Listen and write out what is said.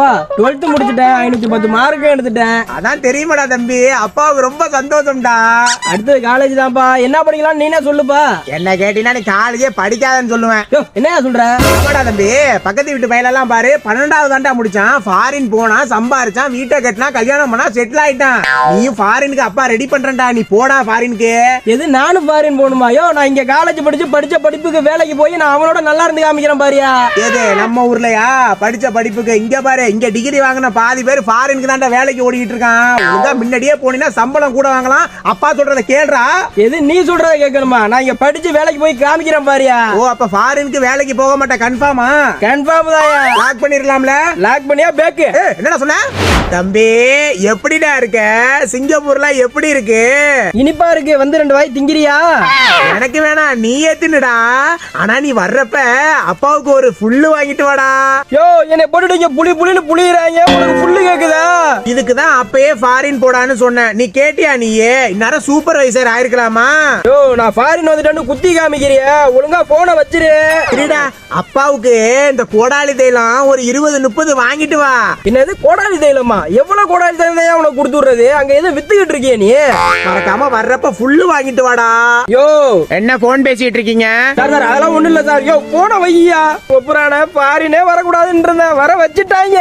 அப்பா 12th முடிச்சிட்டேன், 510 mark எடுத்துட்டேன். அதான் தெரியுமாடா தம்பி, அப்பாவுக்கு ரொம்ப சந்தோஷம்டா. அடுத்தது காலேஜ் தான்ப்பா. என்ன படிக்கலாம் நீனே சொல்லுப்பா. என்ன கேட்டீங்கன்னா நீ காலேஜே படிக்காதன்னு சொல்லுவேன். என்னையா சொல்ற? ஆமாடா தம்பி, பக்கத்து வீட்டு பையனெல்லாம் பாரு 12வது தான்டா முடிச்சான், ஃபாரின் போனா, சம்பாரிச்சான், வீட்டை கட்டினா, கல்யாணம் பண்ணா, செட்டில் ஆயிட்டான். நீயும் ஃபாரினுக்கு அப்பா ரெடி பண்றேன்டா, நீ போடா ஃபாரினுக்கு. எது நானும் ஃபாரின் போகணுமா? நான் இங்க காலேஜ் படிச்ச படிப்புக்கு வேலைக்கு போய் நான் அவனோட நல்லா இருந்து காமிக்கிறேன் பாரியா. எது நம்ம ஊர்லயா? படிச்ச படிப்புக்கு இங்க பாரு, இங்க டிகிரி வாங்கின பாதி பேர் ஃபாரினுக்கு தான்டா வேலைக்கு ஓடிக்கிட்டு இருக்கான். ஒழுங்கா முன்னாடியே போனீங்கன்னா சம்பளம் கூட வாங்கலாம். அப்பா சொல்றத கேளுடா. எது நீ சொல்றத கேட்கணுமா? நான் இங்க படிச்சு வேலைக்கு போய் காமிக்கிறேன் பாரியா. ஓ, அப்ப ஃபாரினுக்கு வேலைக்கு போக மாட்டேன் கன்ஃபார்மா? கன்ஃபார்ம் தான். லாக் பண்ணிரலாம்ல? லாக் பண்ணியா பேக்கு? என்னடா சொன்ன தம்பி? எப்படிடா இருக்க? சிங்கப்பூர்ல எப்படி இருக்கு? இனிப்பா இருக்கு. வந்து 2 வாய் திங்கிறியா? எனக்கு வேணாம், நீ ஏத்துனுடா. ஆனா நீ வர்றப்ப அப்பாவுக்கு ஒரு ஃபுல்லு வாங்கிட்டு வாடா. என்னை போட்டுட்டு புளின்னு புளியறாங்க. உனக்கு ஃபுல்லு கேக்குதா? இதுக்குதான் அப்பயே ஃபாரின் போடான்னு சொன்னேன். நீ கேட்டியா? நீயே இந்நேரம் சூப்பர்வைசர் ஆயிருக்கலாமா? நான் ஃபாரின் வந்துட்டேன்னு குத்தி காமிக்கிறிய. ஒழுங்கா போனை வச்சிரு. சரிடா, அப்பாவுக்கு இந்த கோடாலி தைலம் ஒரு 20-30 வாங்கிட்டு வா. என்னது கோடாலி தைலமா? எவ்வளவு கோடாலி தைலம் தான் உனக்கு கொடுத்து விடுறது? அங்க எதுவும் வித்துக்கிட்டு இருக்கிய நீ? மறக்காம வர்றப்ப ஃபுல்லு வாங்கிட்டு வாடா. என்ன போன் பேசிட்டு இருக்கீங்க? சார் அதெல்லாம் ஒண்ணு இல்ல சார். போன வையா ஒப்புறான ஃபாரினே வரக்கூடாதுன்னு இருந்தேன், வர வச்சுட்டாங்க.